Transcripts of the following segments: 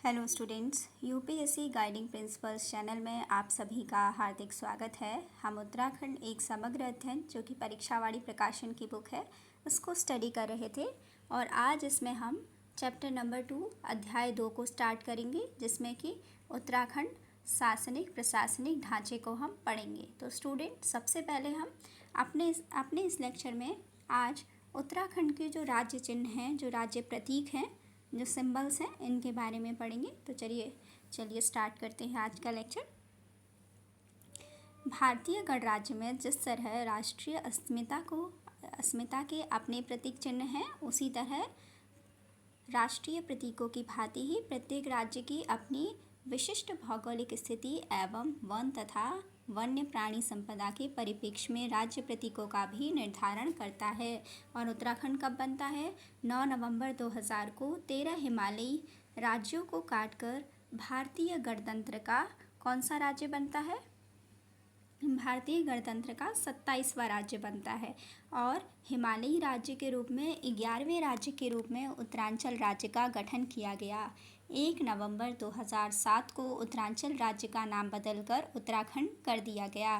Hello students, UPSC guiding principles channel में आप सभी का हार्दिक स्वागत है। हम उत्तराखंड एक समग्र अध्ययन जो कि परीक्षावाड़ी प्रकाशन की बुक है उसको स्टडी कर रहे थे और आज इसमें हम चैप्टर नंबर 2 अध्याय 2 को स्टार्ट करेंगे, जिसमें कि उत्तराखंड शासनिक प्रशासनिक ढांचे को हम पढ़ेंगे। तो स्टूडेंट, सबसे पहले हम अपने इस लेक्चर में आज उत्तराखंड के जो राज्य चिन्ह हैं, जो राज्य प्रतीक हैं, जो सिंबल्स हैं, इनके बारे में पढ़ेंगे। तो चलिए स्टार्ट करते हैं आज का लेक्चर। भारतीय गणराज्य में जिस तरह राष्ट्रीय अस्मिता के अपने प्रतीक चिन्ह हैं, उसी तरह राष्ट्रीय प्रतीकों की भांति ही प्रत्येक राज्य की अपनी विशिष्ट भौगोलिक स्थिति एवं वन तथा वन्य प्राणी संपदा के परिप्रेक्ष्य में राज्य प्रतीकों का भी निर्धारण करता है। और उत्तराखंड कब बनता है? 9 नवंबर 2000 को 13 हिमालयी राज्यों को काटकर भारतीय गणतंत्र का कौन सा राज्य बनता है? भारतीय गणतंत्र का 27वां राज्य बनता है और हिमालयी राज्य के रूप में 11वें राज्य के रूप में उत्तरांचल राज्य का गठन किया गया। 1 नवंबर 2007 को उत्तरांचल राज्य का नाम बदलकर उत्तराखंड कर दिया गया।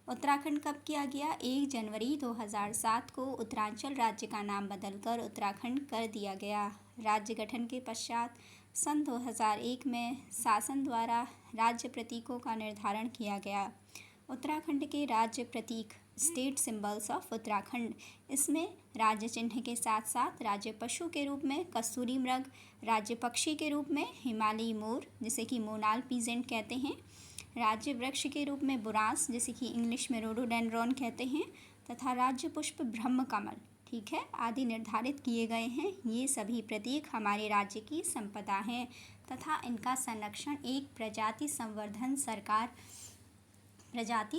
उत्तराखंड कब किया गया? 1 जनवरी 2007 को उत्तरांचल राज्य का नाम बदलकर उत्तराखंड कर दिया गया। राज्य गठन के पश्चात सन 2001 में शासन द्वारा राज्य प्रतीकों का निर्धारण किया गया। उत्तराखंड के राज्य प्रतीक स्टेट सिंबल्स ऑफ उत्तराखंड, इसमें राज्य चिन्ह के साथ साथ राज्य पशु के रूप में कस्तूरी मृग, राज्य पक्षी के रूप में हिमालयी मोर जिसे कि मोनाल पीजेंट कहते हैं, राज्य वृक्ष के रूप में बुरांस जिसे कि इंग्लिश में रोडोडेंड्रॉन कहते हैं, तथा राज्य पुष्प ब्रह्म कमल, ठीक है, आदि निर्धारित किए गए हैं। ये सभी प्रतीक हमारे राज्य की संपदा हैं तथा इनका संरक्षण एक प्रजाति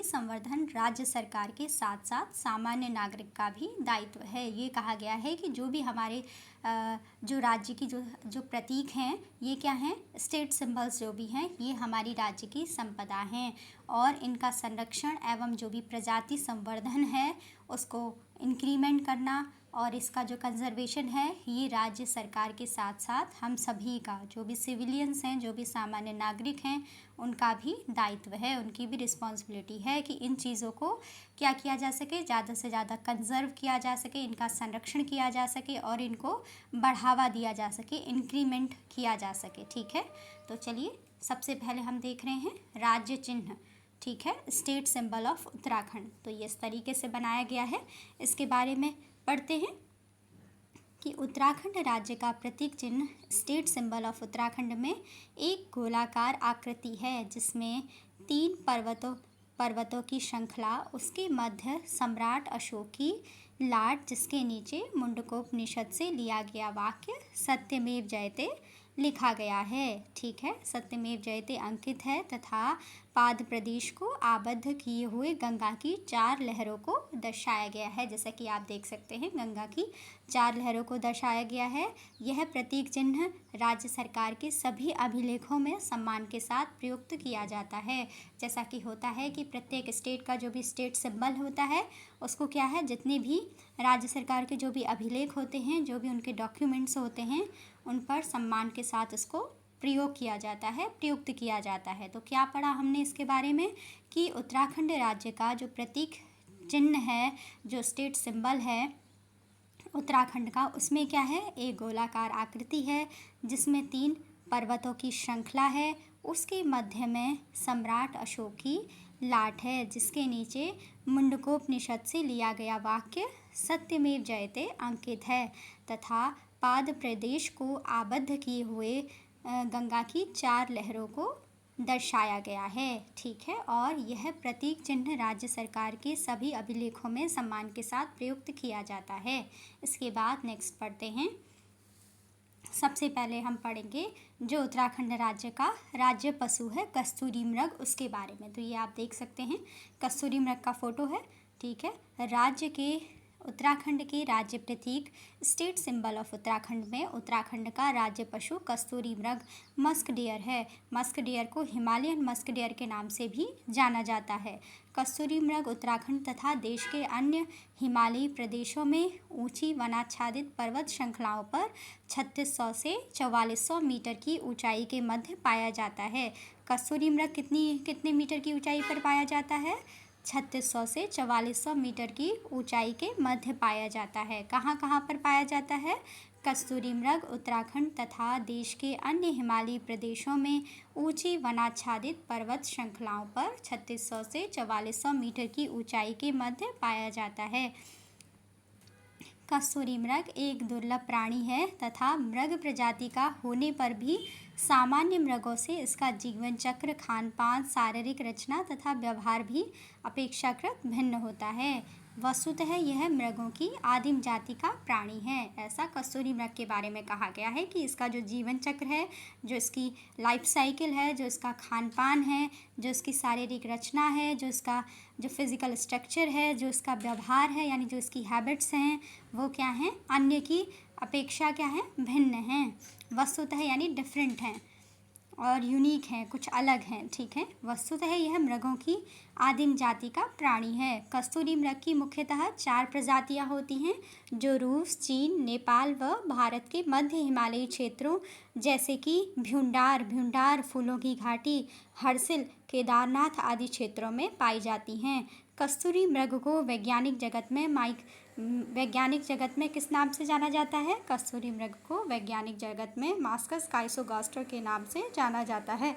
संवर्धन राज्य सरकार के साथ साथ सामान्य नागरिक का भी दायित्व है। ये कहा गया है कि जो भी हमारे जो राज्य की जो प्रतीक हैं, ये क्या हैं? स्टेट सिंबल्स जो भी हैं, ये हमारी राज्य की संपदा हैं और इनका संरक्षण एवं जो भी प्रजाति संवर्धन है उसको इंक्रीमेंट करना और इसका जो कंजर्वेशन है, ये राज्य सरकार के साथ साथ हम सभी का, जो भी सिविलियंस हैं, जो भी सामान्य नागरिक हैं, उनका भी दायित्व है, उनकी भी रिस्पॉन्सिबिलिटी है कि इन चीज़ों को क्या किया जा सके, ज़्यादा से ज़्यादा कंजर्व किया जा सके, इनका संरक्षण किया जा सके और इनको बढ़ावा दिया जा सके, इंक्रीमेंट किया जा सके। ठीक है, तो चलिए सबसे पहले हम देख रहे हैं राज्य चिन्ह, ठीक है, स्टेट सिंबल ऑफ उत्तराखंड। तो ये इस तरीके से बनाया गया है। इसके बारे में पढ़ते हैं कि उत्तराखंड राज्य का प्रतीक चिन्ह स्टेट सिंबल ऑफ उत्तराखंड में एक गोलाकार आकृति है, जिसमें 3 पर्वतों की श्रृंखला, उसके मध्य सम्राट अशोक की लाट, जिसके नीचे मुंडकोपनिषद से लिया गया वाक्य सत्यमेव जयते लिखा गया है। ठीक है, सत्यमेव जयते अंकित है तथा पाद प्रदेश को आबद्ध किए हुए गंगा की 4 लहरों को दर्शाया गया है। जैसा कि आप देख सकते हैं, गंगा की 4 लहरों को दर्शाया गया है। यह प्रतीक चिन्ह राज्य सरकार के सभी अभिलेखों में सम्मान के साथ प्रयुक्त किया जाता है। जैसा कि होता है कि प्रत्येक स्टेट का जो भी स्टेट सिंबल होता है, उसको क्या है, जितने भी राज्य सरकार के जो भी अभिलेख होते हैं, जो भी उनके डॉक्यूमेंट्स होते हैं, उन पर सम्मान के साथ इसको प्रयोग किया जाता है, प्रयुक्त किया जाता है। तो क्या पढ़ा हमने इसके बारे में कि उत्तराखंड राज्य का जो प्रतीक चिन्ह है, जो स्टेट सिंबल है उत्तराखंड का, उसमें क्या है, एक गोलाकार आकृति है जिसमें 3 पर्वतों की श्रृंखला है, उसके मध्य में सम्राट अशोक की लाट है, जिसके नीचे मुंडकोपनिषद से लिया गया वाक्य सत्यमेव जयते अंकित है तथा पाद प्रदेश को आबद्ध किए हुए गंगा की 4 लहरों को दर्शाया गया है। ठीक है, और यह प्रतीक चिन्ह राज्य सरकार के सभी अभिलेखों में सम्मान के साथ प्रयुक्त किया जाता है। इसके बाद नेक्स्ट पढ़ते हैं। सबसे पहले हम पढ़ेंगे जो उत्तराखंड राज्य का राज्य पशु है कस्तूरी मृग, उसके बारे में। तो ये आप देख सकते हैं, कस्तूरी मृग का फोटो है। ठीक है, राज्य के उत्तराखंड के राज्य प्रतीक स्टेट सिंबल ऑफ उत्तराखंड में उत्तराखंड का राज्य पशु कस्तूरी मृग मस्क डियर है। मस्क डियर को हिमालयन मस्क डियर के नाम से भी जाना जाता है। कस्तूरी मृग उत्तराखंड तथा देश के अन्य हिमालयी प्रदेशों में ऊंची वनाच्छादित पर्वत श्रृंखलाओं पर 3600 से 4400 मीटर की ऊंचाई के मध्य पाया जाता है। कस्तूरी मृग कितने मीटर की ऊंचाई पर पाया जाता है? 3600 से 4400 मीटर की ऊंचाई के मध्य पाया जाता है। कहाँ कहाँ पर पाया जाता है? कस्तूरी मृग उत्तराखंड तथा देश के अन्य हिमालयी प्रदेशों में ऊंची वनाच्छादित पर्वत श्रृंखलाओं पर 3600 से 4400 मीटर की ऊंचाई के मध्य पाया जाता है। कस्तूरी मृग एक दुर्लभ प्राणी है तथा मृग प्रजाति का होने पर भी सामान्य मृगों से इसका जीवन चक्र, खान पान, शारीरिक रचना तथा व्यवहार भी अपेक्षाकृत भिन्न होता है। वस्तुतः यह मृगों की आदिम जाति का प्राणी है। ऐसा कस्तूरी मृग के बारे में कहा गया है कि इसका जो जीवन चक्र है, जो इसकी लाइफ साइकिल है, जो इसका खान पान है, जो इसकी शारीरिक रचना है, जो इसका जो फिज़िकल स्ट्रक्चर है, जो इसका व्यवहार है यानी जो इसकी हैबिट्स हैं, वो क्या हैं? अन्य की अपेक्षा क्या है? भिन्न हैं। वस्तुतः यानी डिफरेंट हैं और यूनिक हैं, कुछ अलग हैं। ठीक है, वस्तुतः यह मृगों की आदिम जाति का प्राणी है। कस्तूरी मृग की मुख्यतः 4 प्रजातियां होती हैं जो रूस, चीन, नेपाल व भारत के मध्य हिमालयी क्षेत्रों जैसे कि भ्यूंडार, फूलों की घाटी, हर्सिल, केदारनाथ आदि क्षेत्रों में पाई जाती हैं। कस्तूरी मृग को वैज्ञानिक जगत में किस नाम से जाना जाता है? कस्तूरी मृग को वैज्ञानिक जगत में मास्कस काइसोगास्टर के नाम से जाना जाता है।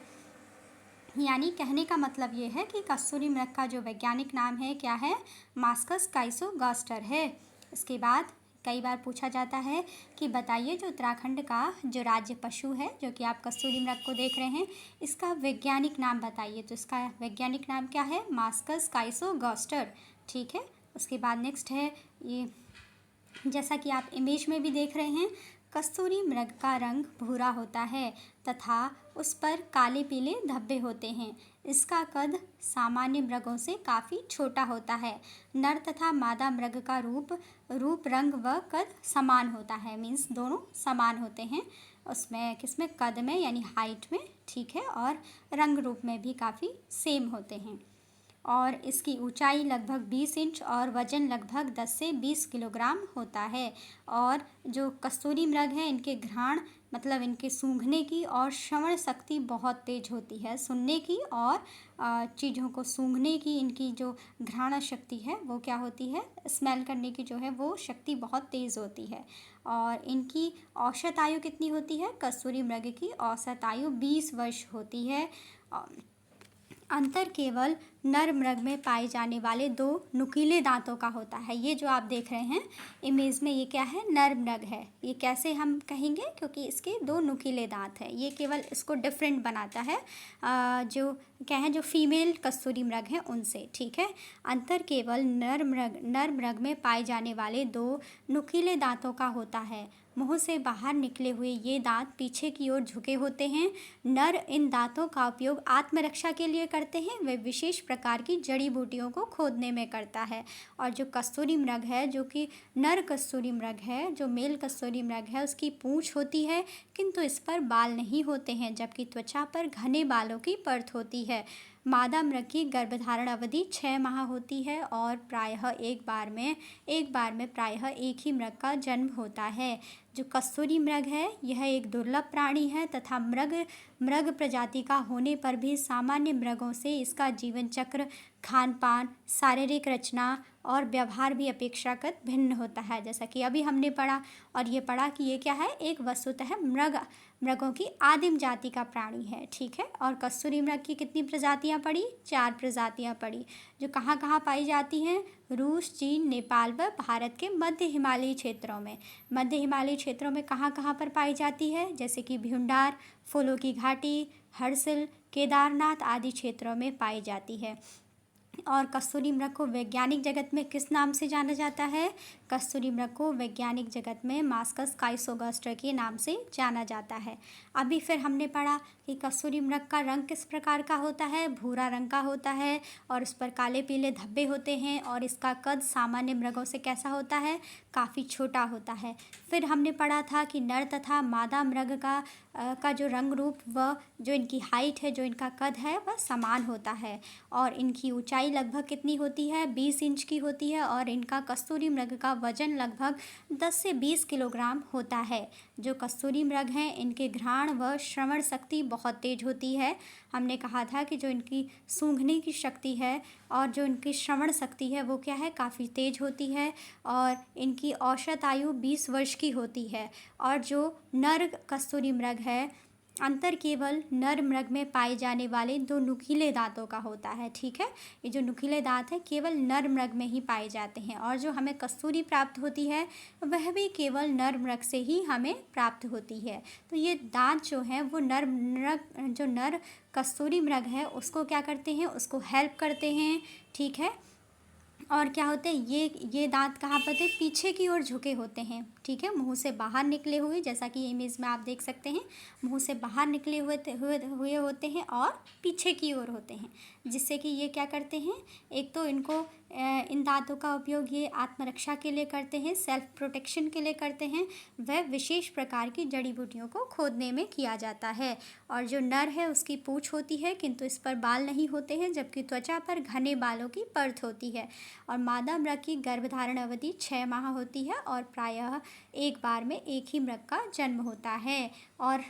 यानी कहने का मतलब ये है कि कस्तूरी मृग का जो वैज्ञानिक नाम है क्या है? मास्कस काइसोगास्टर है। इसके बाद कई बार पूछा जाता है कि बताइए जो उत्तराखंड का जो राज्य पशु है, जो कि आप कस्तूरी मृग को देख रहे हैं, इसका वैज्ञानिक नाम बताइए। तो इसका वैज्ञानिक नाम क्या है? मास्कस काइसोगास्टर। ठीक है, उसके बाद नेक्स्ट है ये, जैसा कि आप इमेज में भी देख रहे हैं, कस्तूरी मृग का रंग भूरा होता है तथा उस पर काले पीले धब्बे होते हैं। इसका कद सामान्य मृगों से काफ़ी छोटा होता है। नर तथा मादा मृग का रूप रंग व कद समान होता है, मीन्स दोनों समान होते हैं। उसमें किसमें? कद में यानी हाइट में। ठीक है, और रंग रूप में भी काफ़ी सेम होते हैं। और इसकी ऊंचाई लगभग 20 इंच और वज़न लगभग 10 से 20 किलोग्राम होता है। और जो कस्तूरी मृग हैं, इनके घ्राण मतलब इनके सूंघने की और श्रवण शक्ति बहुत तेज होती है। सुनने की और चीज़ों को सूंघने की इनकी जो घ्राण शक्ति है वो क्या होती है? स्मेल करने की जो है वो शक्ति बहुत तेज़ होती है। और इनकी औसत आयु कितनी होती है? कस्तूरी मृग की औसत आयु 20 वर्ष होती है। अंतर केवल नर मृग में पाए जाने वाले 2 नुकीले दांतों का होता है। ये जो आप देख रहे हैं इमेज में, ये क्या है? नर मृग है। ये कैसे हम कहेंगे? क्योंकि इसके 2 नुकीले दांत हैं। ये केवल इसको डिफरेंट बनाता है जो क्या है, जो फीमेल कस्तूरी मृग हैं उनसे। ठीक है, अंतर केवल नर मृग में पाए जाने वाले 2 नुकीले दांतों का होता है। मुंह से बाहर निकले हुए ये दांत पीछे की ओर झुके होते हैं। नर इन दांतों का उपयोग आत्मरक्षा के लिए करते हैं। वे विशेष प्रकार की जड़ी बूटियों को खोदने में करता है। और जो कस्तूरी मृग है, जो कि नर कस्तूरी मृग है, जो मेल कस्तूरी मृग है, उसकी पूंछ होती है किंतु इस पर बाल नहीं होते हैं, जबकि त्वचा पर घने बालों की परत होती है। मादा मृग की गर्भधारण अवधि 6 माह होती है और प्रायः एक बार में प्रायः एक ही मृग का जन्म होता है। जो कस्तूरी मृग है यह एक दुर्लभ प्राणी है तथा मृग प्रजाति का होने पर भी सामान्य मृगों से इसका जीवन चक्र, खान पान, शारीरिक रचना और व्यवहार भी अपेक्षाकृत भिन्न होता है। जैसा कि अभी हमने पढ़ा, और ये पढ़ा कि ये क्या है? एक वस्तुतः मृगों की आदिम जाति का प्राणी है। ठीक है, और कस्तूरी मृग की कितनी प्रजातियां पढ़ी? 4 प्रजातियां पढ़ी, जो कहाँ कहाँ पाई जाती हैं? रूस, चीन, नेपाल व भारत के मध्य हिमालयी क्षेत्रों में। मध्य हिमालयी क्षेत्रों में कहाँ कहाँ पर पाई जाती है? जैसे कि भ्यूंडार, फूलों की घाटी, हर्सिल, केदारनाथ आदि क्षेत्रों में पाई जाती है। और कस्तूरी मृग को वैज्ञानिक जगत में किस नाम से जाना जाता है? कस्तूरी मृग को वैज्ञानिक जगत में मास्कस काइसोगास्टर के नाम से जाना जाता है। अभी फिर हमने पढ़ा कि कस्तूरी मृग का रंग किस प्रकार का होता है? भूरा रंग का होता है और उस पर काले पीले धब्बे होते हैं और इसका कद सामान्य मृगों से कैसा होता है? काफ़ी छोटा होता है। फिर हमने पढ़ा था कि नर तथा मादा मृग का जो रंग रूप व जो इनकी हाइट है, जो इनका कद है, वह समान होता है और इनकी ऊंचाई लगभग कितनी होती है? 20 इंच की होती है और इनका कस्तूरी मृग का वजन लगभग 10 से 20 किलोग्राम होता है। जो कस्तूरी मृग हैं इनके घ्राण व श्रवण शक्ति बहुत तेज होती है। हमने कहा था कि जो इनकी सूंघने की शक्ति है और जो इनकी श्रवण शक्ति है वो क्या है? काफ़ी तेज होती है और इनकी औसत आयु 20 वर्ष की होती है। और जो नर कस्तूरी मृग है, अंतर केवल नर मृग में पाए जाने वाले 2 नुकीले दांतों का होता है। ठीक है, ये जो नुकीले दांत हैं केवल नर मृग में ही पाए जाते हैं और जो हमें कस्तूरी प्राप्त होती है वह भी केवल नर मृग से ही हमें प्राप्त होती है। तो ये दांत जो हैं वो नर कस्तूरी मृग है उसको क्या करते हैं? उसको हेल्प करते हैं। ठीक है, और क्या होते हैं ये दांत कहाँ पर थे? पीछे की ओर झुके होते हैं। ठीक है, मुंह से बाहर निकले हुए, जैसा कि इमेज में आप देख सकते हैं, मुंह से बाहर निकले हुए होते हैं और पीछे की ओर होते हैं, जिससे कि ये क्या करते हैं? एक तो इन दांतों का उपयोग ये आत्मरक्षा के लिए करते हैं, सेल्फ प्रोटेक्शन के लिए करते हैं, वह विशेष प्रकार की जड़ी बूटियों को खोदने में किया जाता है। और जो नर है उसकी पूँछ होती है किंतु इस पर बाल नहीं होते हैं, जबकि त्वचा पर घने बालों की परत होती है। और मादा मृग की गर्भधारण अवधि 6 माह होती है और प्रायः एक बार में एक ही मृग का जन्म होता है। और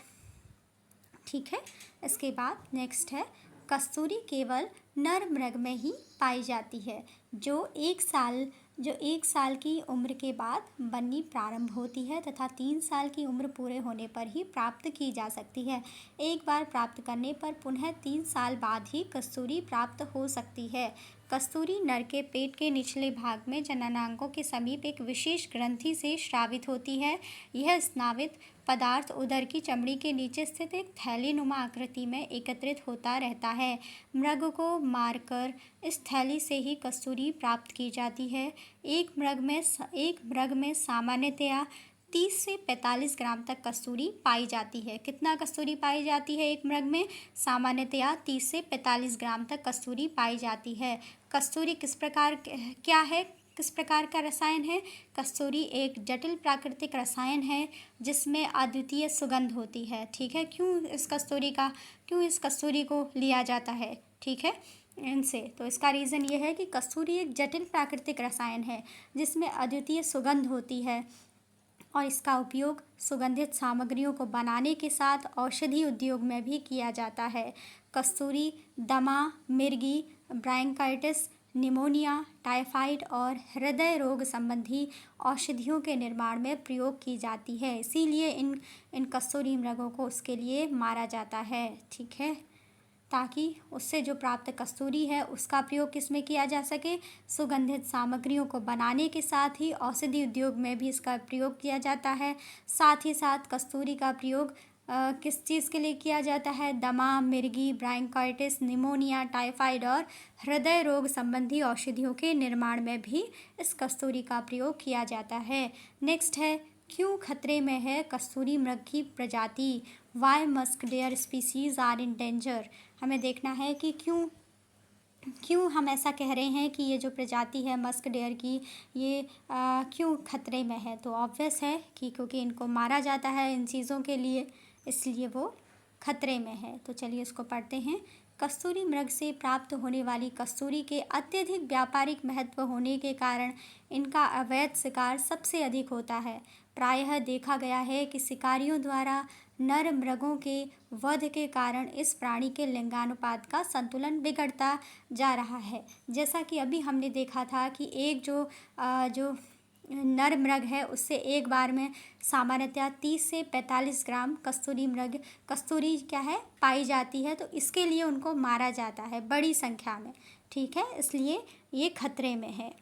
ठीक है, इसके बाद नेक्स्ट है कस्तूरी केवल नर मृग में ही पाई जाती है जो एक साल की उम्र के बाद बननी प्रारंभ होती है तथा 3 साल की उम्र पूरे होने पर ही प्राप्त की जा सकती है। एक बार प्राप्त करने पर पुनः 3 साल बाद ही कस्तूरी प्राप्त हो सकती है। कस्तूरी नर के पेट के निचले भाग में जननांगों के समीप एक विशेष ग्रंथि से स्रावित होती है। यह स्नावित पदार्थ उदर की चमड़ी के नीचे स्थित एक थैलीनुमा आकृति में एकत्रित होता रहता है। मृग को मारकर इस थैली से ही कस्तूरी प्राप्त की जाती है। एक मृग में सामान्यतया 30 से 45 ग्राम तक कस्तूरी पाई जाती है। कितना कस्तूरी पाई जाती है एक मृग में? सामान्यतया 30 से 45 ग्राम तक कस्तूरी पाई जाती है। कस्तूरी किस प्रकार का रसायन है? कस्तूरी एक जटिल प्राकृतिक रसायन है जिसमें अद्वितीय सुगंध होती है। ठीक है, क्यों इस कस्तूरी को लिया जाता है? ठीक है, इनसे तो इसका रीज़न ये है कि कस्तूरी एक जटिल प्राकृतिक रसायन है जिसमें अद्वितीय सुगंध होती है और इसका उपयोग सुगंधित सामग्रियों को बनाने के साथ औषधि उद्योग में भी किया जाता है। कस्तूरी दमा, मिर्गी, ब्रोंकाइटिस, निमोनिया, टाइफाइड और हृदय रोग संबंधी औषधियों के निर्माण में प्रयोग की जाती है। इसीलिए इन कस्तूरी मृगों को उसके लिए मारा जाता है। ठीक है, ताकि उससे जो प्राप्त कस्तूरी है उसका प्रयोग किस में किया जा सके? सुगंधित सामग्रियों को बनाने के साथ ही औषधि उद्योग में भी इसका प्रयोग किया जाता है। साथ ही साथ कस्तूरी का प्रयोग किस चीज़ के लिए किया जाता है? दमा, मिर्गी, ब्रोंकाइटिस, निमोनिया, टाइफाइड और हृदय रोग संबंधी औषधियों के निर्माण में भी इस कस्तूरी का प्रयोग किया जाता है। नेक्स्ट है, क्यों खतरे में है कस्तूरी मृग की प्रजाति? Why musk deer species are in danger? हमें देखना है कि क्यों हम ऐसा कह रहे हैं कि ये जो प्रजाति है मस्क डेयर की ये क्यों खतरे में है? तो ऑब्वियस है कि क्योंकि इनको मारा जाता है इन चीज़ों के लिए, इसलिए वो खतरे में है। तो चलिए इसको पढ़ते हैं। कस्तूरी मृग से प्राप्त होने वाली कस्तूरी के अत्यधिक व्यापारिक महत्व होने के कारण इनका अवैध शिकार सबसे अधिक होता है। प्रायः देखा गया है कि शिकारियों द्वारा नर मृगों के वध के कारण इस प्राणी के लिंगानुपात का संतुलन बिगड़ता जा रहा है। जैसा कि अभी हमने देखा था कि एक जो नर मृग है उससे एक बार में सामान्यतः 30 से 45 ग्राम कस्तूरी क्या है पाई जाती है, तो इसके लिए उनको मारा जाता है बड़ी संख्या में। ठीक है, इसलिए ये खतरे में है।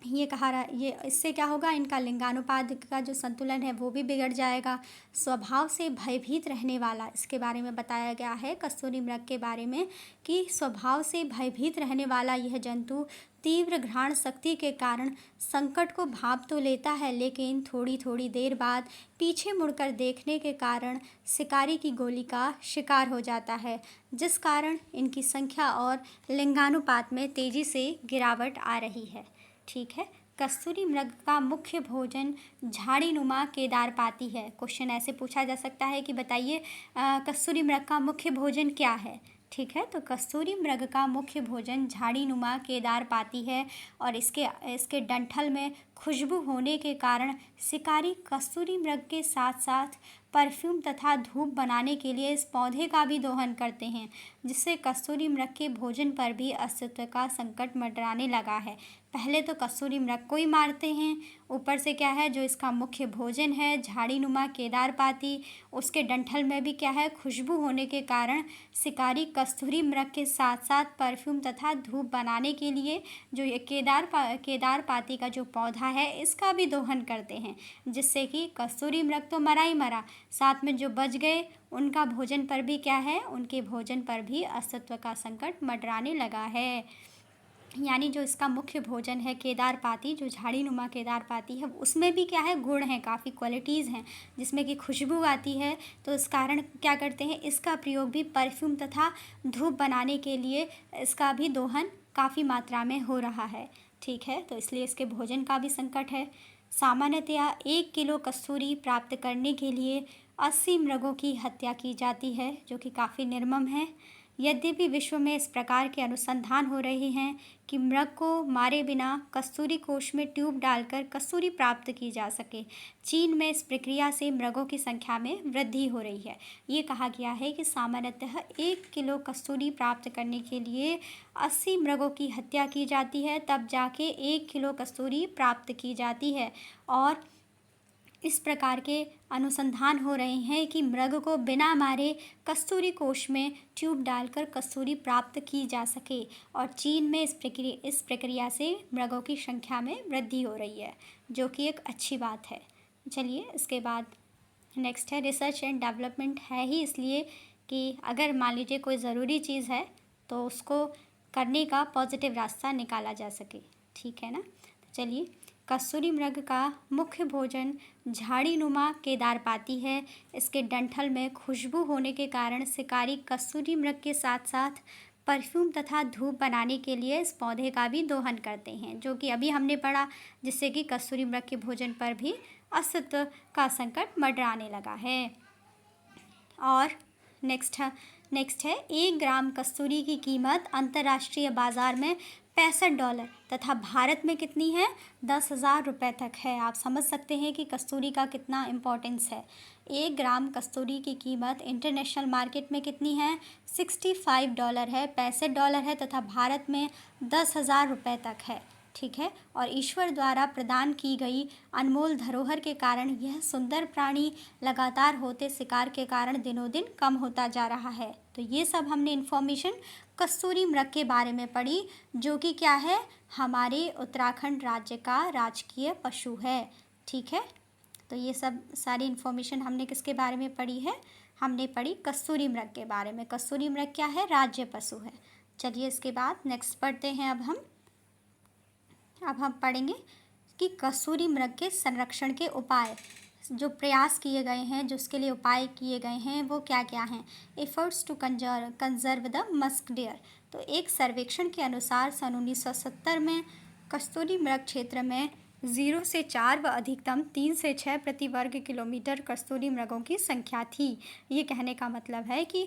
ये कहा रहा ये इससे क्या होगा, इनका लिंगानुपात का जो संतुलन है वो भी बिगड़ जाएगा। स्वभाव से भयभीत रहने वाला, इसके बारे में बताया गया है कस्तूरी मृग के बारे में कि स्वभाव से भयभीत रहने वाला यह जंतु तीव्र घ्राण शक्ति के कारण संकट को भांप तो लेता है, लेकिन थोड़ी थोड़ी देर बाद पीछे मुड़कर देखने के कारण शिकारी की गोली का शिकार हो जाता है, जिस कारण इनकी संख्या और लिंगानुपात में तेजी से गिरावट आ रही है। ठीक है। कस्तूरी मृग का मुख्य भोजन झाड़ीनुमा केदारपाती है। क्वेश्चन ऐसे पूछा जा सकता है कि बताइए कस्तूरी मृग का मुख्य भोजन क्या है। ठीक है, तो कस्तूरी मृग का मुख्य भोजन झाड़ीनुमा केदारपाती है और इसके इसके डंठल में खुशबू होने के कारण शिकारी कस्तूरी मृग के साथ साथ परफ्यूम तथा धूप बनाने के लिए इस पौधे का भी दोहन करते हैं, जिससे कस्तूरी मृग के भोजन पर भी अस्तित्व का संकट मंडराने लगा है। पहले तो कस्तूरी मृग को ही मारते हैं, ऊपर से क्या है, जो इसका मुख्य भोजन है झाड़ीनुमा केदारपाती, उसके डंठल में भी क्या है, खुशबू होने के कारण शिकारी कस्तूरी मृग के साथ साथ परफ्यूम तथा धूप बनाने के लिए जो ये केदारपाती का जो पौधा है इसका भी दोहन करते हैं, जिससे कि कस्तूरी मृग तो मरा ही मरा, साथ में जो बच गए उनका भोजन पर भी क्या है, उनके भोजन पर भी अस्तित्व का संकट मंडराने लगा है। यानी जो इसका मुख्य भोजन है केदारपाती, जो झाड़ीनुमा केदारपाती है, उसमें भी क्या है, गुण हैं, काफ़ी क्वालिटीज़ हैं, जिसमें कि खुशबू आती है, तो इस कारण क्या करते हैं, इसका प्रयोग भी परफ्यूम तथा धूप बनाने के लिए इसका भी दोहन काफ़ी मात्रा में हो रहा है। ठीक है, तो इसलिए इसके भोजन का भी संकट है। सामान्यतया 1 किलो कस्तूरी प्राप्त करने के लिए 80 मृगों की हत्या की जाती है, जो कि काफ़ी निर्मम है। यद्यपि विश्व में इस प्रकार के अनुसंधान हो रहे हैं कि मृग को मारे बिना कस्तूरी कोश में ट्यूब डालकर कस्तूरी प्राप्त की जा सके, चीन में इस प्रक्रिया से मृगों की संख्या में वृद्धि हो रही है। ये कहा गया है कि सामान्यतः 1 किलो कस्तूरी प्राप्त करने के लिए 80 मृगों की हत्या की जाती है, तब जाके 1 किलो कस्तूरी प्राप्त की जाती है। और इस प्रकार के अनुसंधान हो रहे हैं कि मृग को बिना मारे कस्तूरी कोश में ट्यूब डालकर कस्तूरी प्राप्त की जा सके, और चीन में इस प्रक्रिया से मृगों की संख्या में वृद्धि हो रही है, जो कि एक अच्छी बात है। चलिए इसके बाद नेक्स्ट है रिसर्च एंड डेवलपमेंट, है ही इसलिए कि अगर मान लीजिए कोई ज़रूरी चीज़ है तो उसको करने का पॉजिटिव रास्ता निकाला जा सके। ठीक है ना। चलिए, कस्तूरी मृग का मुख्य भोजन झाड़ीनुमा केदारपाती है। इसके डंठल में खुशबू होने के कारण शिकारी कस्तूरी मृग के साथ साथ परफ्यूम तथा धूप बनाने के लिए इस पौधे का भी दोहन करते हैं, जो कि अभी हमने पढ़ा, जिससे कि कस्तूरी मृग के भोजन पर भी अस्तित्व का संकट मंडराने लगा है। और नेक्स्ट है 1 ग्राम कस्तूरी की कीमत अंतर्राष्ट्रीय बाज़ार में $65 तथा भारत में कितनी है, 10,000 रुपये तक है। आप समझ सकते हैं कि कस्तूरी का कितना इम्पोर्टेंस है। 1 ग्राम कस्तूरी की कीमत इंटरनेशनल मार्केट में कितनी है, $65 है, $65 है, तथा भारत में 10,000 रुपये तक है। ठीक है, और ईश्वर द्वारा प्रदान की गई अनमोल धरोहर के कारण यह सुंदर प्राणी लगातार होते शिकार के कारण दिनों दिन कम होता जा रहा है। तो ये सब हमने इन्फॉर्मेशन कस्तूरी मृग के बारे में पढ़ी, जो कि क्या है, हमारे उत्तराखंड राज्य का राजकीय पशु है। ठीक है, तो ये सब सारी इन्फॉर्मेशन हमने किसके बारे में पढ़ी है, हमने पढ़ी कस्तूरी मृग के बारे में। कस्तूरी मृग क्या है, राज्य पशु है। चलिए इसके बाद नेक्स्ट पढ़ते हैं। अब हम पढ़ेंगे कि कस्तूरी मृग के संरक्षण के उपाय, जो प्रयास किए गए हैं, जो उसके लिए उपाय किए गए हैं, वो क्या क्या हैं। Efforts to conserve the musk deer. तो एक सर्वेक्षण के अनुसार सन 1970 में कस्तूरी मृग क्षेत्र में 0 से 4 व अधिकतम 3 से 6 प्रति वर्ग किलोमीटर कस्तूरी मृगों की संख्या थी। ये कहने का मतलब है कि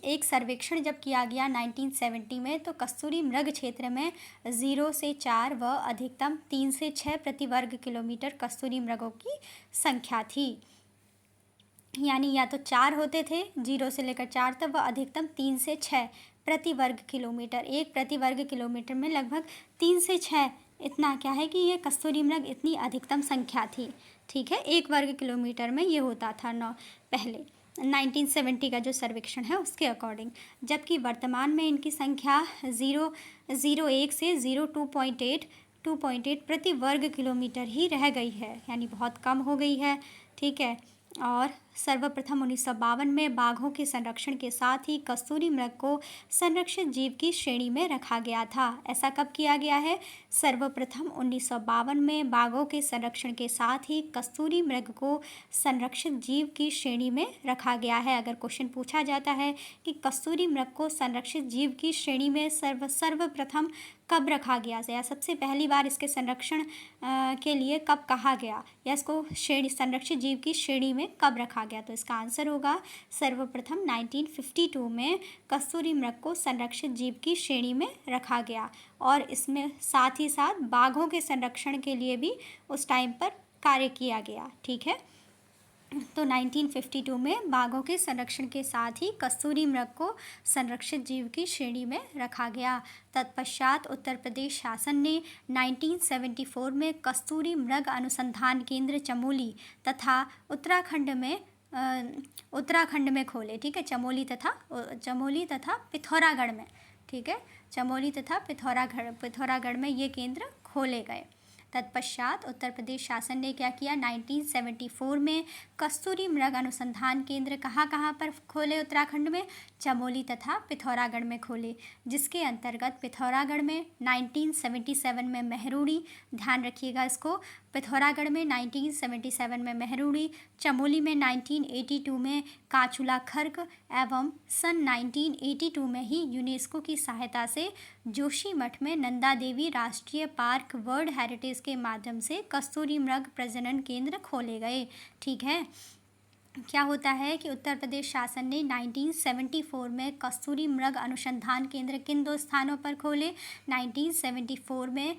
एक सर्वेक्षण जब किया गया 1970 में, तो कस्तूरी मृग क्षेत्र में 0 से 4 व अधिकतम 3 से 6 प्रति वर्ग किलोमीटर कस्तूरी मृगों की संख्या थी। यानी या तो 4 होते थे, 0 से लेकर 4 तक, व अधिकतम 3 से 6 प्रति वर्ग किलोमीटर। एक प्रति वर्ग किलोमीटर में लगभग 3 से 6, इतना क्या है कि ये कस्तूरी मृग इतनी अधिकतम संख्या थी। ठीक है, 1 वर्ग किलोमीटर में ये होता था पहले 1970 का जो सर्वेक्षण है उसके अकॉर्डिंग, जबकि वर्तमान में इनकी संख्या 0.01 से 0.2.8 2.8 प्रति वर्ग किलोमीटर ही रह गई है, यानी बहुत कम हो गई है। ठीक है। और सर्वप्रथम 1952 में बाघों के संरक्षण के साथ ही कस्तूरी मृग को संरक्षित जीव की श्रेणी में रखा गया था। ऐसा कब किया गया है? सर्वप्रथम 1952 में बाघों के संरक्षण के साथ ही कस्तूरी मृग को संरक्षित जीव की श्रेणी में रखा गया है। अगर क्वेश्चन पूछा जाता है कि कस्तूरी मृग को संरक्षित जीव की श्रेणी में सर्वप्रथम कब रखा गया, या सबसे पहली बार इसके संरक्षण के लिए कब कहा गया, या इसको श्रेणी संरक्षित जीव की श्रेणी में कब रखा गया, तो इसका आंसर होगा सर्वप्रथम 1952 में कस्तूरी मृग को संरक्षित जीव की श्रेणी में रखा गया। और इसमें साथ ही साथ बाघों के संरक्षण के लिए भी उस टाइम पर कार्य किया गया। ठीक है। तो 1952 में बाघों के संरक्षण के साथ ही कस्तूरी मृग को संरक्षित जीव की श्रेणी में रखा गया। तत्पश्चात उत्तर प्रदेश शासन ने 1974 में कस्तूरी मृग अनुसंधान केंद्र चमोली तथा उत्तराखंड में खोले। ठीक है। चमोली तथा पिथौरागढ़ में। ठीक है। चमोली तथा पिथौरागढ़ में ये केंद्र खोले गए। तत्पश्चात उत्तर प्रदेश शासन ने क्या किया? 1974 में कस्तूरी मृग अनुसंधान केंद्र कहाँ पर खोले? उत्तराखंड में चमोली तथा पिथौरागढ़ में खोले, जिसके अंतर्गत पिथौरागढ़ में 1977 में मेहरुड़ी, ध्यान रखिएगा इसको, पिथौरागढ़ में 1977 में मेहरुड़ी, चमोली में 1982 में काचुला खर्क एवं सन 1982 में ही यूनेस्को की सहायता से जोशीमठ में नंदा देवी राष्ट्रीय पार्क वर्ल्ड हेरिटेज के माध्यम से कस्तूरी मृग प्रजनन केंद्र खोले गए। ठीक है। क्या होता है कि उत्तर प्रदेश शासन ने 1974 में कस्तूरी मृग अनुसंधान केंद्र किन 2 स्थानों पर खोले? 1974 में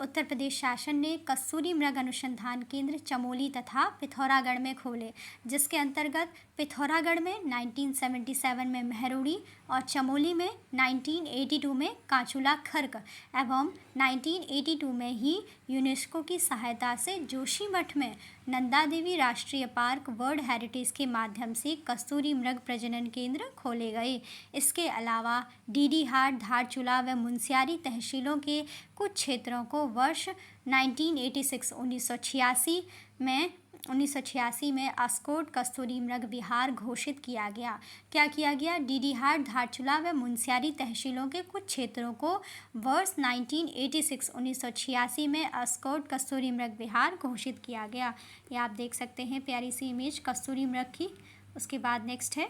उत्तर प्रदेश शासन ने कस्तूरी मृग अनुसंधान केंद्र चमोली तथा पिथौरागढ़ में खोले, जिसके अंतर्गत पिथौरागढ़ में 1977 में मेहरुड़ी और चमोली में 1982 में काचुला खर्क एवं 1982 में ही यूनेस्को की सहायता से जोशीमठ में नंदा देवी राष्ट्रीय पार्क वर्ल्ड हेरिटेज के माध्यम से कस्तूरी मृग प्रजनन केंद्र खोले गए। इसके अलावा डीडीहाट, धारचूला व मुनस्यारी तहसीलों के कुछ क्षेत्रों को वर्ष 1986 में अस्कोट कस्तूरी मृग विहार घोषित किया गया। क्या किया गया? डीडीहाट, धारचूला व मुनस्यारी तहसीलों के कुछ क्षेत्रों को वर्ष 1986 में अस्कोट कस्तूरी मृग विहार घोषित किया गया। ये आप देख सकते हैं प्यारी सी इमेज कस्तूरी मृग की। उसके बाद नेक्स्ट है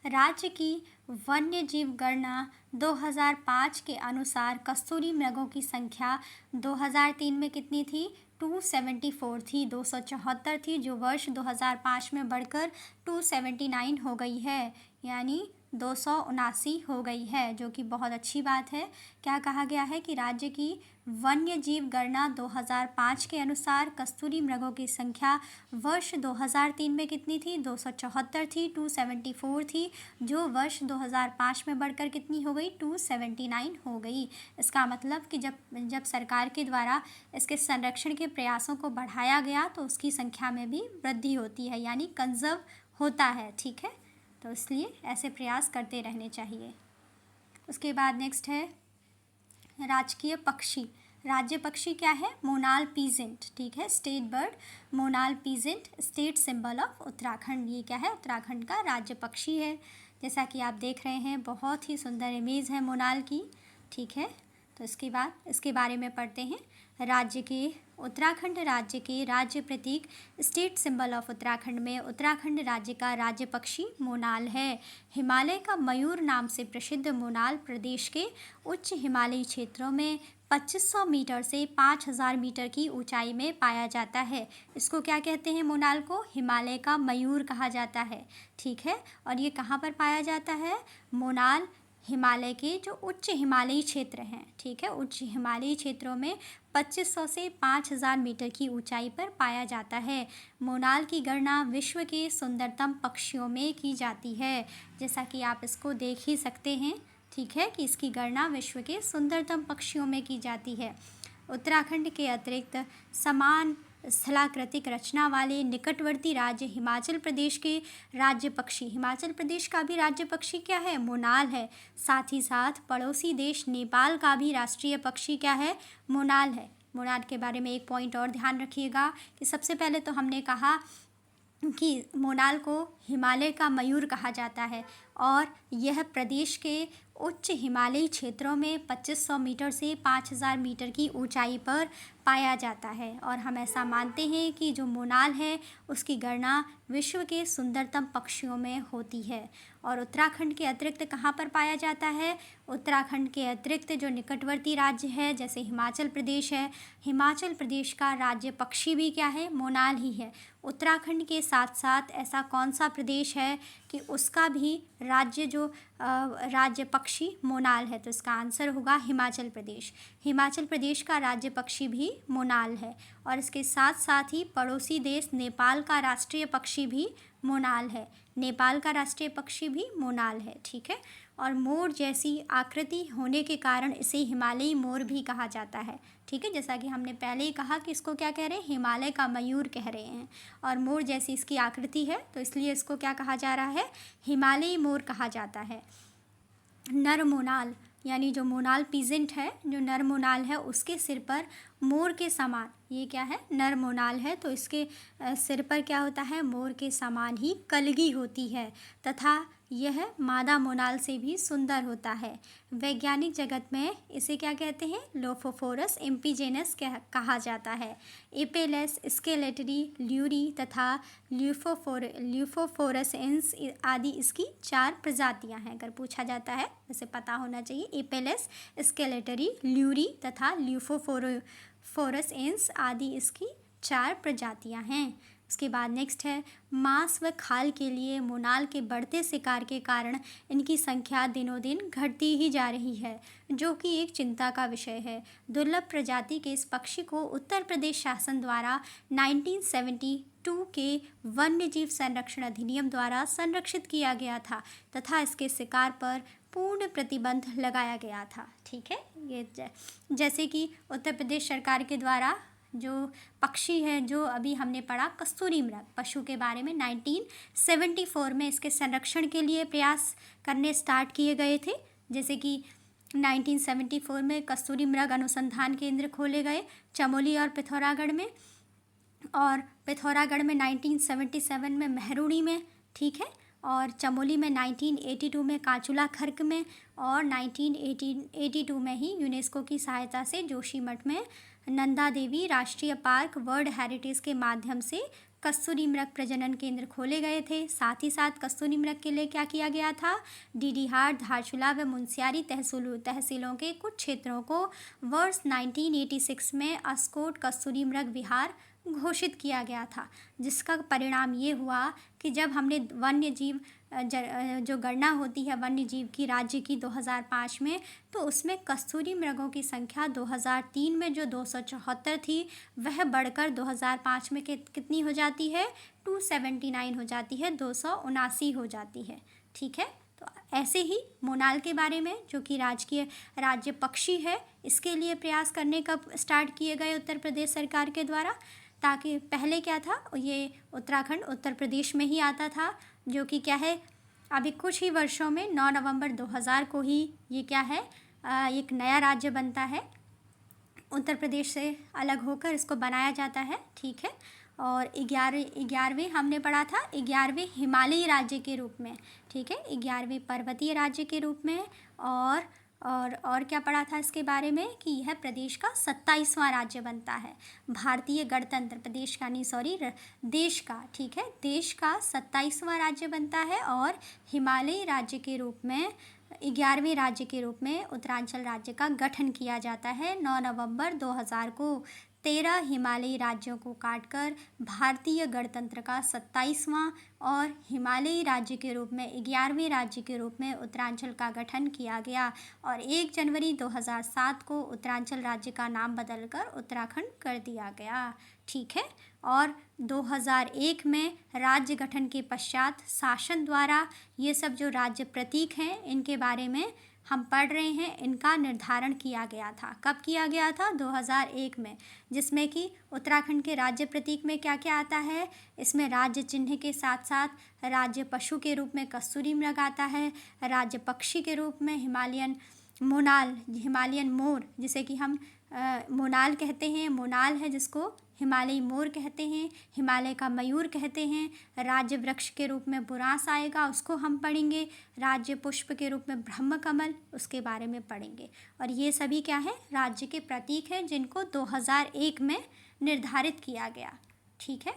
राज्य की वन्य जीव गणना 2005 के अनुसार कस्तूरी मृगों की संख्या 2003 में कितनी थी? 274 थी, 274 थी, जो वर्ष 2005 में बढ़कर 279 हो गई है, यानी 279 हो गई है, जो कि बहुत अच्छी बात है। क्या कहा गया है कि राज्य की वन्य जीव गणना 2005 के अनुसार कस्तूरी मृगों की संख्या वर्ष 2003 में कितनी थी? 274 थी, 274 थी, जो वर्ष 2005 में बढ़कर कितनी हो गई? 279 हो गई। इसका मतलब कि जब सरकार के द्वारा इसके संरक्षण के प्रयासों को बढ़ाया गया तो उसकी संख्या में भी वृद्धि होती है, यानी कंजर्व होता है। ठीक है। तो इसलिए ऐसे प्रयास करते रहने चाहिए। उसके बाद नेक्स्ट है राजकीय पक्षी। राज्य पक्षी क्या है? मोनाल पीजेंट। ठीक है। State bird monal peasant, state symbol of Uttarakhand. ये क्या है? उत्तराखंड का राज्य पक्षी है। जैसा कि आप देख रहे हैं, बहुत ही सुंदर इमेज है मोनाल की। ठीक है। तो इसके बारे में पढ़ते हैं। उत्तराखंड राज्य के राज्य प्रतीक, स्टेट सिंबल ऑफ उत्तराखंड में उत्तराखंड राज्य का राज्य पक्षी मोनाल है। हिमालय का मयूर नाम से प्रसिद्ध मोनाल प्रदेश के उच्च हिमालयी क्षेत्रों में 2500 मीटर से 5000 मीटर की ऊंचाई में पाया जाता है। इसको क्या कहते हैं? मोनाल को हिमालय का मयूर कहा जाता है। ठीक है। और ये कहाँ पर पाया जाता है? मोनाल हिमालय के जो उच्च हिमालयी क्षेत्र हैं, ठीक है, उच्च हिमालयी क्षेत्रों में 2500 से 5000 मीटर की ऊंचाई पर पाया जाता है। मोनाल की गणना विश्व के सुंदरतम पक्षियों में की जाती है। जैसा कि आप इसको देख ही सकते हैं, ठीक है, कि इसकी गणना विश्व के सुंदरतम पक्षियों में की जाती है। उत्तराखंड के अतिरिक्त स्थलाकृतिक रचना वाले निकटवर्ती राज्य हिमाचल प्रदेश के राज्य पक्षी, हिमाचल प्रदेश का भी राज्य पक्षी क्या है? मोनाल है। साथ ही साथ पड़ोसी देश नेपाल का भी राष्ट्रीय पक्षी क्या है? मोनाल है। मोनाल के बारे में एक पॉइंट और ध्यान रखिएगा कि सबसे पहले तो हमने कहा कि मोनाल को हिमालय का मयूर कहा जाता है और यह प्रदेश के उच्च हिमालयी क्षेत्रों में 2500 मीटर से 5000 मीटर की ऊंचाई पर पाया जाता है और हम ऐसा मानते हैं कि जो मोनाल है उसकी गणना विश्व के सुंदरतम पक्षियों में होती है। और उत्तराखंड के अतिरिक्त कहाँ पर पाया जाता है? उत्तराखंड के अतिरिक्त जो निकटवर्ती राज्य है जैसे हिमाचल प्रदेश है, हिमाचल प्रदेश का राज्य पक्षी भी क्या है? मोनाल ही है। उत्तराखंड के साथ साथ ऐसा कौन सा प्रदेश है कि उसका भी राज्य पक्षी मोनाल है? तो इसका आंसर होगा हिमाचल प्रदेश। हिमाचल प्रदेश का राज्य पक्षी भी मोनाल है और इसके साथ साथ ही पड़ोसी देश नेपाल का राष्ट्रीय पक्षी भी मोनाल है। नेपाल का राष्ट्रीय पक्षी भी मोनाल है, ठीक है। और मोर जैसी आकृति होने के कारण इसे हिमालयी मोर भी कहा जाता है, ठीक है। जैसा कि हमने पहले ही कहा कि इसको क्या कह रहे हैं? हिमालय का मयूर कह रहे हैं। और मोर जैसी इसकी आकृति है तो इसलिए इसको क्या कहा जा रहा है? हिमालयी मोर कहा जाता है। नर मोनाल यानी जो मोनाल पीजेंट है, जो नर मोनाल है उसके सिर पर मोर के समान, ये क्या है? नर मोनाल है तो इसके सिर पर क्या होता है? मोर के समान ही कलगी होती है तथा यह मादा मोनाल से भी सुंदर होता है। वैज्ञानिक जगत में इसे क्या कहते हैं? लोफोफोरस इम्पीजेनस कहा जाता है। एपेलेस, स्केलेटरी, ल्यूरी तथा ल्यूफोफोरसेंस आदि इसकी 4 प्रजातियां हैं। अगर पूछा जाता है वैसे पता होना चाहिए। एपेलेस, स्केलेटरी, ल्यूरी तथा ल्यूफोफोरसेंस आदि इसकी 4 प्रजातियां हैं। उसके बाद नेक्स्ट है, मांस व खाल के लिए मोनाल के बढ़ते शिकार के कारण इनकी संख्या दिनों दिन घटती ही जा रही है, जो कि एक चिंता का विषय है। दुर्लभ प्रजाति के इस पक्षी को उत्तर प्रदेश शासन द्वारा 1972 के वन्यजीव संरक्षण अधिनियम द्वारा संरक्षित किया गया था तथा इसके शिकार पर पूर्ण प्रतिबंध लगाया गया था, ठीक है। ये जैसे कि उत्तर प्रदेश सरकार के द्वारा जो पक्षी है, जो अभी हमने पढ़ा कस्तूरी मृग पशु के बारे में, 1974 में इसके संरक्षण के लिए प्रयास करने स्टार्ट किए गए थे। जैसे कि 1974 में कस्तूरी मृग अनुसंधान केंद्र खोले गए चमोली और पिथौरागढ़ में, और पिथौरागढ़ में 1977 में मेहरुणी में, ठीक है, और चमोली में 1982 में काचुला खर्क में, और 1982 में ही यूनेस्को की सहायता से जोशीमठ में नंदा देवी राष्ट्रीय पार्क वर्ल्ड हेरिटेज के माध्यम से कस्तूरी मृग प्रजनन केंद्र खोले गए थे। साथ ही साथ कस्तूरी मृग के लिए क्या किया गया था? डीडीहार, धारचूला व मुनस्यारी तहसीलों के कुछ क्षेत्रों को वर्ष 1986 में अस्कोट कस्तूरी मृग विहार घोषित किया गया था, जिसका परिणाम ये हुआ कि जब हमने वन्य जीव जो गणना होती है वन्य जीव की राज्य की 2005 में, तो उसमें कस्तूरी मृगों की संख्या 2003 में जो 274 थी वह बढ़कर 2005 में कितनी हो जाती है? 279 हो जाती है, 279 हो जाती है, ठीक है। तो ऐसे ही मोनाल के बारे में, जो कि राज्य पक्षी है, इसके लिए प्रयास करने कब स्टार्ट किए गए उत्तर प्रदेश सरकार के द्वारा, ताकि पहले क्या था, ये उत्तराखंड उत्तर प्रदेश में ही आता था, जो कि क्या है अभी कुछ ही वर्षों में 9 नवंबर 2000 को ही ये क्या है एक नया राज्य बनता है। उत्तर प्रदेश से अलग होकर इसको बनाया जाता है, ठीक है। और 11वें हमने पढ़ा था, 11वें हिमालयी राज्य के रूप में, ठीक है, 11वें पर्वतीय राज्य के रूप में। और क्या पढ़ा था इसके बारे में कि यह प्रदेश का 27वां राज्य बनता है। भारतीय गणतंत्र प्रदेश का नहीं, सॉरी, देश का, ठीक है, देश का 27वां राज्य बनता है और हिमालयी राज्य के रूप में 11वें राज्य के रूप में उत्तरांचल राज्य का गठन किया जाता है 9 नवंबर 2000 को। 13 हिमालयी राज्यों को काटकर भारतीय गणतंत्र का 27वां और हिमालयी राज्य के रूप में 11वें राज्य के रूप में उत्तरांचल का गठन किया गया और 1 जनवरी 2007 को उत्तरांचल राज्य का नाम बदलकर उत्तराखंड कर दिया गया, ठीक है। और 2001 में राज्य गठन के पश्चात शासन द्वारा ये सब जो राज्य प्रतीक हैं इनके बारे में हम पढ़ रहे हैं, इनका निर्धारण किया गया था। कब किया गया था? 2001 में, जिसमें कि उत्तराखंड के राज्य प्रतीक में क्या क्या आता है? इसमें राज्य चिन्ह के साथ साथ राज्य पशु के रूप में कस्तूरी मृग आता है, राज्य पक्षी के रूप में हिमालयन मोर, जिसे कि हम मोनाल कहते हैं, मोनाल है जिसको हिमालयी मोर कहते हैं, हिमालय का मयूर कहते हैं। राज्य वृक्ष के रूप में बुरांस आएगा, उसको हम पढ़ेंगे। राज्य पुष्प के रूप में ब्रह्म कमल, उसके बारे में पढ़ेंगे। और ये सभी क्या है? राज्य के प्रतीक हैं, जिनको 2001 में निर्धारित किया गया। ठीक है,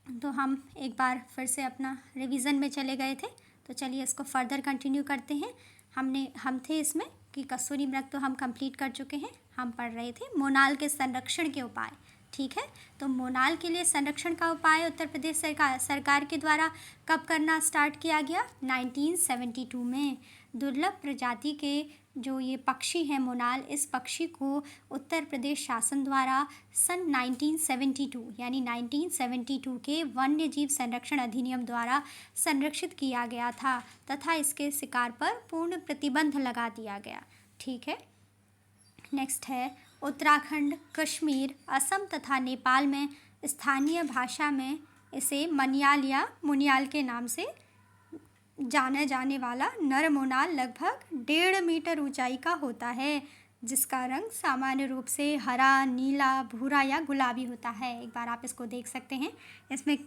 तो हम एक बार फिर से अपना रिवीजन में चले गए थे, तो चलिए इसको फर्दर कंटिन्यू करते हैं। हम थे इसमें कि कस्तूरी मृग तो हम कंप्लीट कर चुके हैं। हम पढ़ रहे थे मोनाल के संरक्षण के उपाय। ठीक है, तो मोनाल के लिए संरक्षण का उपाय उत्तर प्रदेश सरकार के द्वारा कब करना स्टार्ट किया गया? 1972 में। दुर्लभ प्रजाति के जो ये पक्षी है मोनाल, इस पक्षी को उत्तर प्रदेश शासन द्वारा सन 1972 यानी 1972 के वन्य जीव संरक्षण अधिनियम द्वारा संरक्षित किया गया था तथा इसके शिकार पर पूर्ण प्रतिबंध लगा दिया गया। ठीक है, नेक्स्ट है उत्तराखंड, कश्मीर, असम तथा नेपाल में स्थानीय भाषा में इसे मनियाल या मुनियाल के नाम से जाने जाने वाला नर मोनाल लगभग 1.5 मीटर ऊंचाई का होता है, जिसका रंग सामान्य रूप से हरा, नीला, भूरा या गुलाबी होता है। एक बार आप इसको देख सकते हैं, इसमें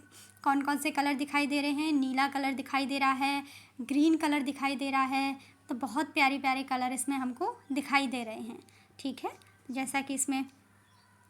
कौन कौन से कलर दिखाई दे रहे हैं? नीला कलर दिखाई दे रहा है, ग्रीन कलर दिखाई दे रहा है, तो बहुत प्यारे प्यारे कलर इसमें हमको दिखाई दे रहे हैं। ठीक है, जैसा कि इसमें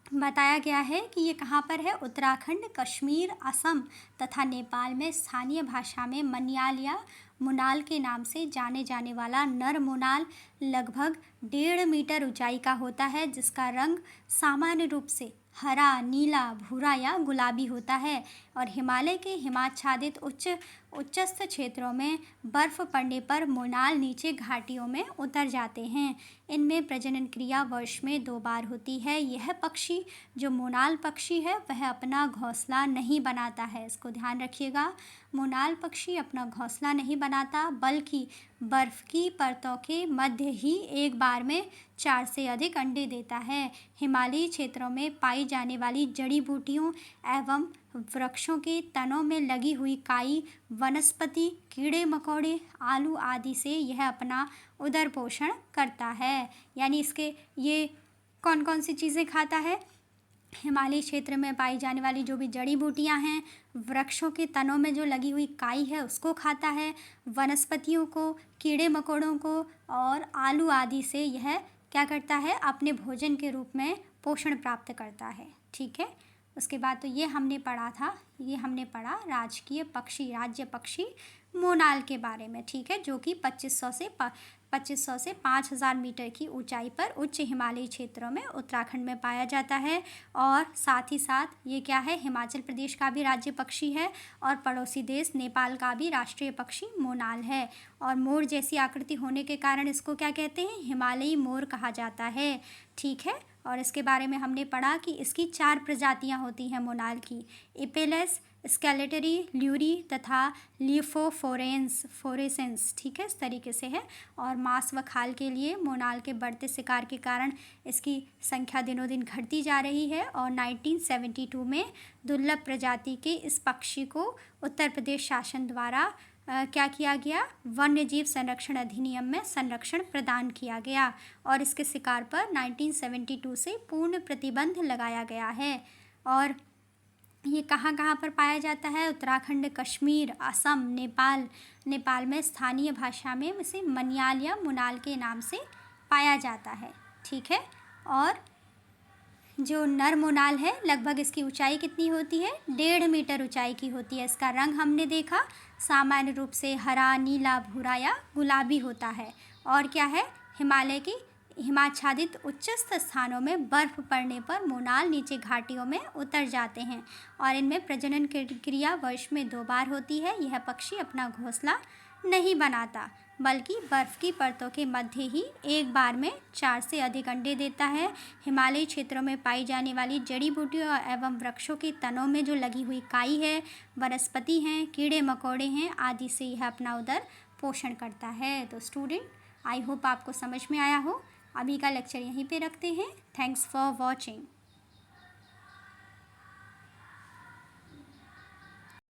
बताया गया है कि ये कहाँ पर है? उत्तराखंड, कश्मीर, असम तथा नेपाल में स्थानीय भाषा में मनियाल या मुनाल के नाम से जाने जाने वाला नर मोनाल लगभग 1.5 मीटर ऊंचाई का होता है, जिसका रंग सामान्य रूप से हरा, नीला, भूरा या गुलाबी होता है और हिमालय के हिमाच्छादित उच्चस्थ क्षेत्रों में बर्फ पड़ने पर मोनाल नीचे घाटियों में उतर जाते हैं। इनमें प्रजनन क्रिया वर्ष में 2 बार होती है। यह पक्षी जो मोनाल पक्षी है वह अपना घोंसला नहीं बनाता है, इसको ध्यान रखिएगा। मोनाल पक्षी अपना घोंसला नहीं बनाता, बल्कि बर्फ की परतों के मध्य ही एक बार में 4 से अधिक अंडे देता है। हिमालयी क्षेत्रों में पाई जाने वाली जड़ी बूटियों एवं वृक्षों के तनों में लगी हुई काई, वनस्पति, कीड़े मकोड़े, आलू आदि से यह अपना उदर पोषण करता है। यानी इसके ये कौन कौन सी चीज़ें खाता है? हिमालयी क्षेत्र में पाई जाने वाली जो भी जड़ी बूटियां हैं, वृक्षों के तनों में जो लगी हुई काई है उसको खाता है, वनस्पतियों को, कीड़े मकोड़ों को और आलू आदि से यह क्या करता है? अपने भोजन के रूप में पोषण प्राप्त करता है। ठीक है, उसके बाद तो ये हमने पढ़ा था, ये हमने पढ़ा राज्य पक्षी मोनाल के बारे में। ठीक है, जो कि 2500 से 5000 मीटर की ऊंचाई पर उच्च हिमालयी क्षेत्रों में उत्तराखंड में पाया जाता है। और साथ ही साथ ये क्या है? हिमाचल प्रदेश का भी राज्य पक्षी है और पड़ोसी देश नेपाल का भी राष्ट्रीय पक्षी मोनाल है। और मोर जैसी आकृति होने के कारण इसको क्या कहते हैं? हिमालयी मोर कहा जाता है। ठीक है, और इसके बारे में हमने पढ़ा कि इसकी 4 प्रजातियां होती हैं मोनाल की, एपेलेस, स्केलेटरी, ल्यूरी तथा लिफोफोरेसेंस। ठीक है, इस तरीके से है। और मांस व खाल के लिए मोनाल के बढ़ते शिकार के कारण इसकी संख्या दिनों दिन घटती जा रही है और 1972 में दुर्लभ प्रजाति के इस पक्षी को उत्तर प्रदेश शासन द्वारा क्या किया गया? वन्य जीव संरक्षण अधिनियम में संरक्षण प्रदान किया गया और इसके शिकार पर 1972 से पूर्ण प्रतिबंध लगाया गया है। और ये कहाँ कहाँ पर पाया जाता है? उत्तराखंड, कश्मीर, असम, नेपाल में स्थानीय भाषा में इसे मनियाल या मुनाल के नाम से पाया जाता है। ठीक है, और जो नर मोनाल है लगभग इसकी ऊंचाई कितनी होती है? 1.5 मीटर ऊंचाई की होती है। इसका रंग हमने देखा सामान्य रूप से हरा, नीला, भूरा या गुलाबी होता है। और क्या है? हिमालय की हिमाच्छादित उच्चस्थ स्थानों में बर्फ पड़ने पर मोनाल नीचे घाटियों में उतर जाते हैं और इनमें प्रजनन क्रिया वर्ष में 2 बार होती है। यह पक्षी अपना घोंसला नहीं बनाता, बल्कि बर्फ़ की परतों के मध्य ही एक बार में 4 से अधिक अंडे देता है। हिमालयी क्षेत्रों में पाई जाने वाली जड़ी बूटियों एवं वृक्षों के तनों में जो लगी हुई काई है, वनस्पति हैं, कीड़े मकोड़े हैं आदि से यह अपना उदर पोषण करता है। तो स्टूडेंट, आई होप आपको समझ में आया हो। अभी का लेक्चर यहीं पे रखते हैं। Thanks for watching.